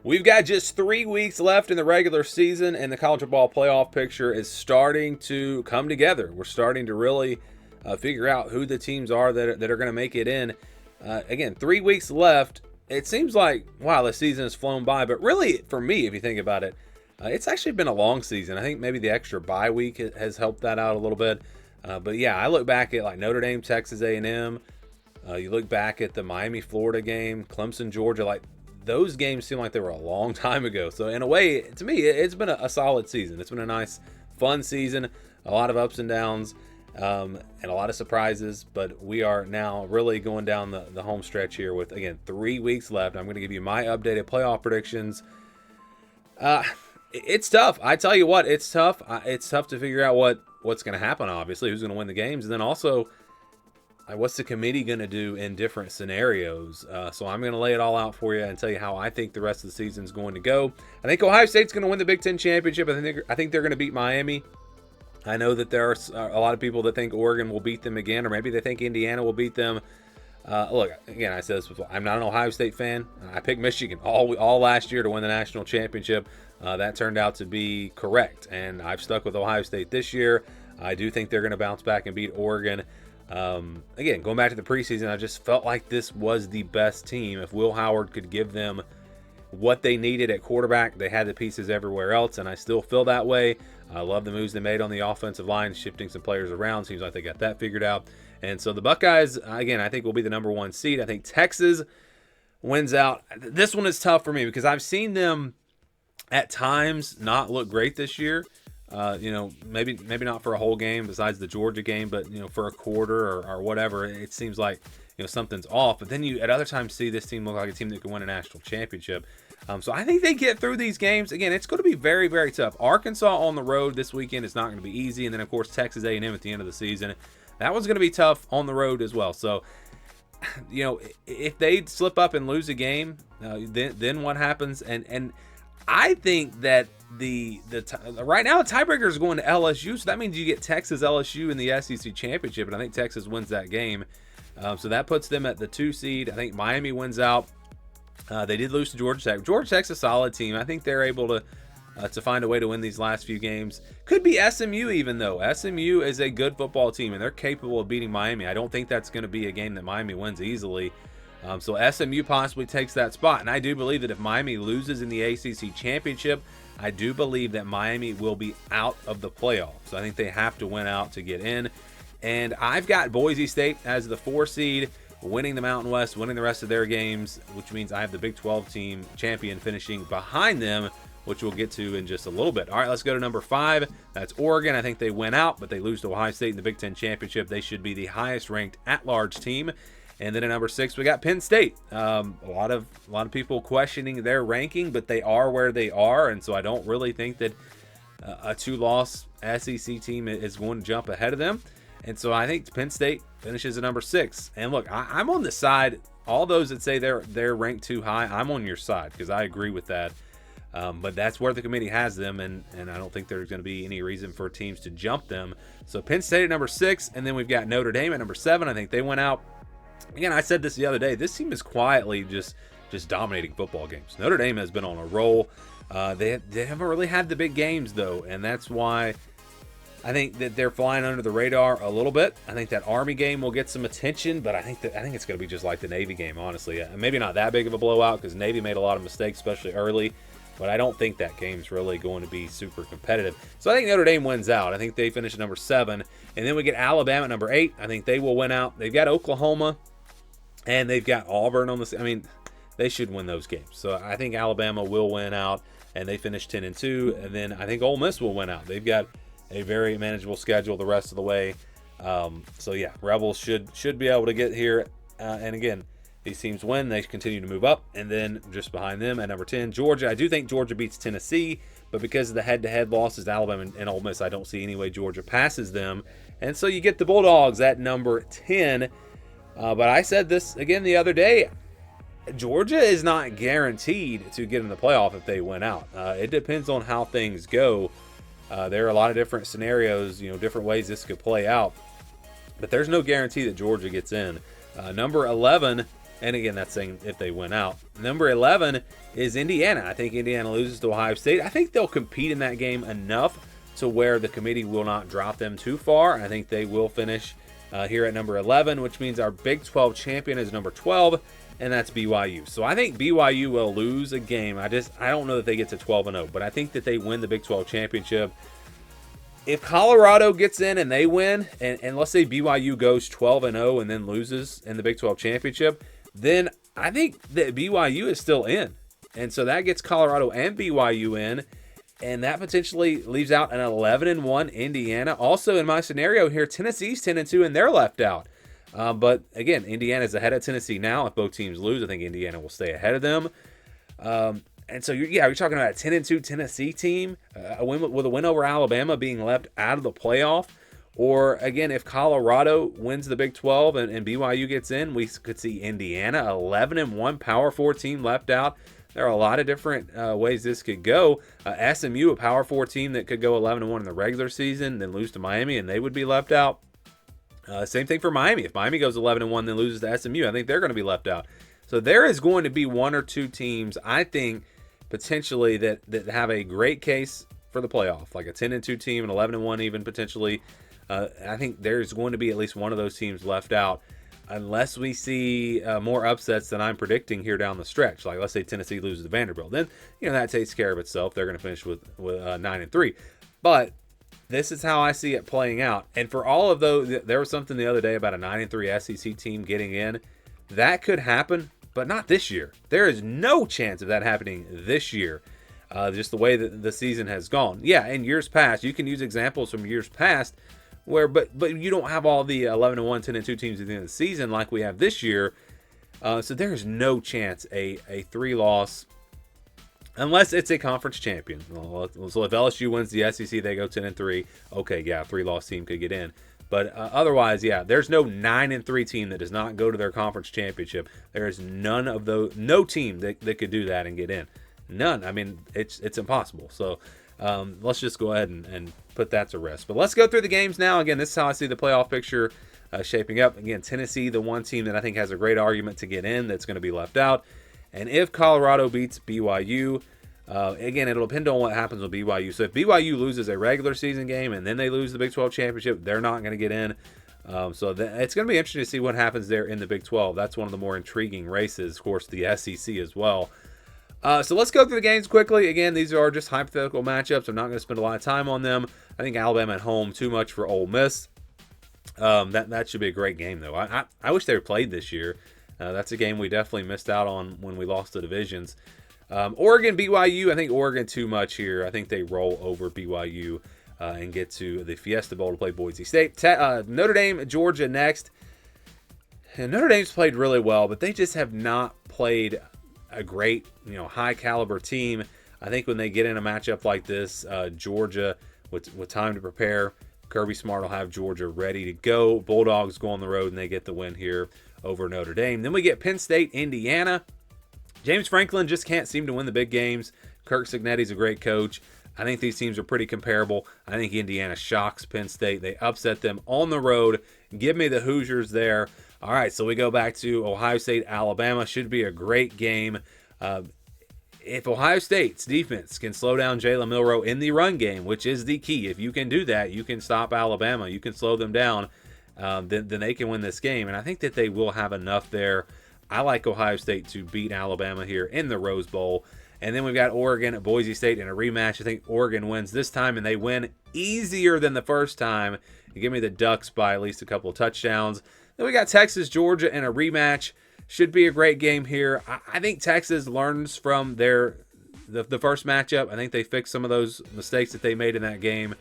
We've got just 3 weeks left in the regular season, and the college football playoff picture is starting to come together. We're starting to really figure out who the teams are that are going to make it in. Again, 3 weeks left. It seems like, wow, the season has flown by. But really, for me, if you think about it, it's actually been a long season. I think maybe the extra bye week has helped that out a little bit. But yeah, I look back at like Notre Dame, Texas A&M. You look back at the Miami, Florida game, Clemson, Georgia, like those games seem like they were a long time ago. So in a way, to me, it's been a solid season. It's been a nice, fun season, a lot of ups and downs, and a lot of surprises. But we are now really going down the home stretch here with, again, 3 weeks left. I'm going to give you my updated playoff predictions. It's tough. I tell you what, it's tough. It's tough to figure out what's going to happen, obviously, who's going to win the games. And then also, what's the committee going to do in different scenarios? So I'm going to lay it all out for you and tell you how I think the rest of the season is going to go. I think Ohio State's going to win the Big Ten championship. I think they're going to beat Miami. I know that there are a lot of people that think Oregon will beat them again, or maybe they think Indiana will beat them. Look, again, I said this before. I'm not an Ohio State fan. I picked Michigan all last year to win the national championship. That turned out to be correct, and I've stuck with Ohio State this year. I do think they're going to bounce back and beat Oregon. Again, going back to the preseason, I just felt like this was the best team. If Will Howard could give them what they needed at quarterback, they had the pieces everywhere else, and I still feel that way. I love the moves they made on the offensive line, shifting some players around. Seems like they got that figured out. And so the Buckeyes, again, I think will be the number one seed. I think Texas wins out. This one is tough for me because I've seen them at times not look great this year. Maybe not for a whole game besides the Georgia game, but for a quarter or whatever, it seems like something's off. But then you at other times see this team look like a team that can win a national championship. So I think they get through these games. Again, it's going to be very, very tough. Arkansas on the road this weekend is not going to be easy, and then of course Texas A&M at the end of the season. That one's going to be tough on the road as well. So if they slip up and lose a game, then what happens? And I think that right now the tiebreaker is going to LSU, so that means you get Texas LSU in the SEC championship, and I think Texas wins that game. So that puts them at the 2 seed. I think Miami wins out. They did lose to Georgia Tech. Georgia Tech's a solid team. I think they're able to find a way to win these last few games. Could be SMU even though. SMU is a good football team, and they're capable of beating Miami. I don't think that's going to be a game that Miami wins easily. So SMU possibly takes that spot. And I do believe that if Miami loses in the ACC championship, I do believe that Miami will be out of the playoffs. So I think they have to win out to get in. And I've got Boise State as the 4 seed, winning the Mountain West, winning the rest of their games, which means I have the Big 12 team champion finishing behind them, which we'll get to in just a little bit. All right, let's go to number 5. That's Oregon. I think they win out, but they lose to Ohio State in the Big Ten championship. They should be the highest ranked at-large team. And then at number 6, we got Penn State. A lot of people questioning their ranking, but they are where they are, and so I don't really think that a 2-loss SEC team is going to jump ahead of them. And so I think Penn State finishes at number 6. And look, I'm on the side. All those that say they're ranked too high, I'm on your side because I agree with that. But that's where the committee has them, and I don't think there's going to be any reason for teams to jump them. So Penn State at number 6, and then we've got Notre Dame at number 7. I think they went out. Again, I said this the other day. This team is quietly just dominating football games. Notre Dame has been on a roll. They haven't really had the big games, though, and that's why I think that they're flying under the radar a little bit. I think that Army game will get some attention, but I think it's going to be just like the Navy game, honestly. Maybe not that big of a blowout because Navy made a lot of mistakes, especially early, but I don't think that game's really going to be super competitive. So I think Notre Dame wins out. I think they finish at number 7, and then we get Alabama at number 8. I think they will win out. They've got Oklahoma, and they've got Auburn on the. I mean, they should win those games. So I think Alabama will win out, and they finish 10-2, and then I think Ole Miss will win out. They've got a very manageable schedule the rest of the way. So yeah, Rebels should be able to get here. And again, these teams win, they continue to move up. And then just behind them at number 10, Georgia. I do think Georgia beats Tennessee, but because of the head-to-head losses to Alabama and Ole Miss, I don't see any way Georgia passes them. And so you get the Bulldogs at number 10. But I said this again the other day. Georgia is not guaranteed to get in the playoff if they win out. It depends on how things go. There are a lot of different scenarios, different ways this could play out. But there's no guarantee that Georgia gets in. Number 11 And again, that's saying if they win out. Number 11 is Indiana. I think Indiana loses to Ohio State. I think they'll compete in that game enough to where the committee will not drop them too far. I think they will finish here at number 11, which means our Big 12 champion is number 12, and that's BYU. So I think BYU will lose a game. I don't know that they get to 12-0, but I think that they win the Big 12 championship. If Colorado gets in and they win, and let's say BYU goes 12-0 and then loses in the Big 12 championship, then I think that BYU is still in. And so that gets Colorado and BYU in, and that potentially leaves out an 11-1 Indiana. Also, in my scenario here, Tennessee's 10-2, and they're left out. But again, Indiana's ahead of Tennessee now. If both teams lose, I think Indiana will stay ahead of them. And so, you're talking about a 10-2 Tennessee team, with a win over Alabama being left out of the playoff. Or, again, if Colorado wins the Big 12 and BYU gets in, we could see Indiana, 11-1 Power 4 team left out. There are a lot of different ways this could go. SMU, a Power 4 team that could go 11-1 in the regular season, then lose to Miami, and they would be left out. Same thing for Miami. If Miami goes 11-1, then loses to SMU, I think they're going to be left out. So there is going to be one or two teams, I think, potentially that have a great case for the playoff, like a 10-2 team, an 11-1 even potentially. I think there's going to be at least one of those teams left out, unless we see more upsets than I'm predicting here down the stretch. Like, let's say Tennessee loses to Vanderbilt, then that takes care of itself. They're going to finish with 9-3. But this is how I see it playing out. And for all of those, there was something the other day about a 9-3 SEC team getting in. That could happen, but not this year. There is no chance of that happening this year. Just the way that the season has gone. Yeah, in years past, you can use examples from years past where, but you don't have all the 11-1, 10-2 teams at the end of the season like we have this year. So there is no chance a 3-loss, unless it's a conference champion. So if LSU wins the SEC, they go 10-3. Okay, yeah, a 3-loss team could get in. But otherwise, yeah, there's no 9-3 team that does not go to their conference championship. There is none of those, no team that could do that and get in. None. I mean, it's impossible. So let's just go ahead and put that to rest. But let's go through the games now. Again, this is how I see the playoff picture shaping up. Again, Tennessee, the one team that I think has a great argument to get in, that's going to be left out. And if Colorado beats BYU, again, it'll depend on what happens with BYU. So if BYU loses a regular season game and then they lose the Big 12 championship, they're not going to get in. So it's going to be interesting to see what happens there in the Big 12. That's one of the more intriguing races, of course, the SEC as well. So let's go through the games quickly. Again, these are just hypothetical matchups. I'm not going to spend a lot of time on them. I think Alabama at home, too much for Ole Miss. That should be a great game, though. I wish they were played this year. That's a game we definitely missed out on when we lost the divisions. Oregon, BYU, I think Oregon too much here. I think they roll over BYU and get to the Fiesta Bowl to play Boise State. Notre Dame, Georgia next. And Notre Dame's played really well, but they just have not played a great, high caliber team. I think when they get in a matchup like this, Georgia, with time to prepare, Kirby Smart will have Georgia ready to go. Bulldogs go on the road and they get the win here over Notre Dame. Then we get Penn State, Indiana. James Franklin just can't seem to win the big games. Kirk Cignetti's a great coach. I think these teams are pretty comparable. I think Indiana shocks Penn State. They upset them on the road. Give me the Hoosiers there. All right, so we go back to Ohio State, Alabama. Should be a great game. If Ohio State's defense can slow down Jalen Milroe in the run game, which is the key, if you can do that, you can stop Alabama. You can slow them down. Then they can win this game. And I think that they will have enough there. I like Ohio State to beat Alabama here in the Rose Bowl. And then we've got Oregon at Boise State in a rematch. I think Oregon wins this time, and they win easier than the first time. You give me the Ducks by at least a couple of touchdowns. Then we got Texas, Georgia in a rematch. Should be a great game here. I think Texas learns from the first matchup. I think they fixed some of those mistakes that they made in that game.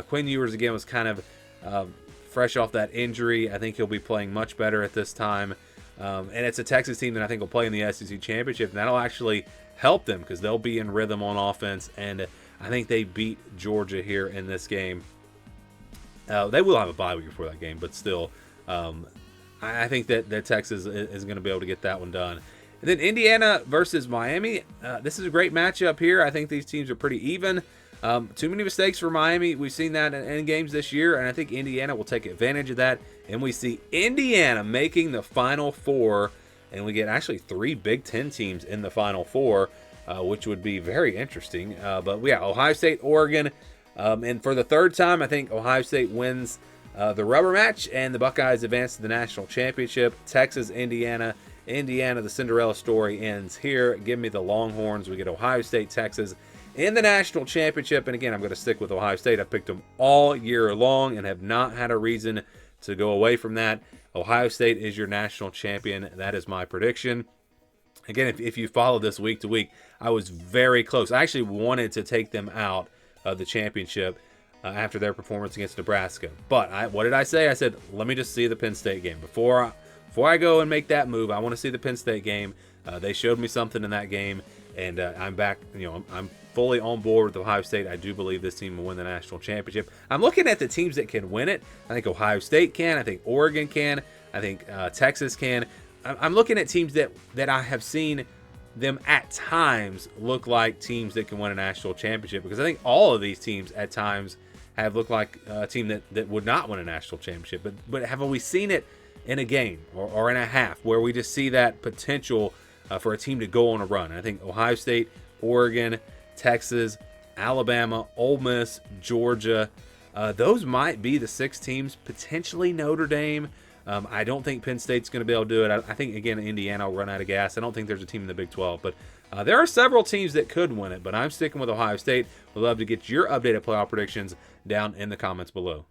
Quinn Ewers, again, was kind of fresh off that injury. I think he'll be playing much better at this time. And it's a Texas team that I think will play in the SEC Championship, and that'll actually help them because they'll be in rhythm on offense, and I think they beat Georgia here in this game. They will have a bye week before that game, but still, I think that Texas is going to be able to get that one done. And then Indiana versus Miami. This is a great matchup here. I think these teams are pretty even. Too many mistakes for Miami. We've seen that in games this year, and I think Indiana will take advantage of that. And we see Indiana making the Final Four and we get actually 3 Big Ten teams in the Final Four, which would be very interesting. But yeah, Ohio State, Oregon, and for the third time, I think Ohio State wins the rubber match, and the Buckeyes advance to the national championship. Texas, Indiana. Indiana, the Cinderella story ends here. Give me the Longhorns. We get Ohio State, Texas in the national championship. And again, I'm going to stick with Ohio State. I've picked them all year long and have not had a reason to go away from that. Ohio State is your national champion. That is my prediction. Again, if you follow this week to week, I was very close. I actually wanted to take them out of the championship after their performance against Nebraska. But what did I say? I said, let me just see the Penn State game. Before I go and make that move, I want to see the Penn State game. They showed me something in that game, and I'm back. I'm fully on board with Ohio State. I do believe this team will win the national championship. I'm looking at the teams that can win it. I think Ohio State can. I think Oregon can. I think Texas can. I'm looking at teams that I have seen them at times look like teams that can win a national championship, because I think all of these teams at times have looked like a team that would not win a national championship. But have we seen it in a game or in a half where we just see that potential for a team to go on a run? And I think Ohio State, Oregon, Texas, Alabama, Ole Miss, Georgia, those might be the 6 teams, potentially Notre Dame. I don't think Penn State's going to be able to do it. I think, again, Indiana will run out of gas. I don't think there's a team in the Big 12. But there are several teams that could win it, but I'm sticking with Ohio State. We'd love to get your updated playoff predictions down in the comments below.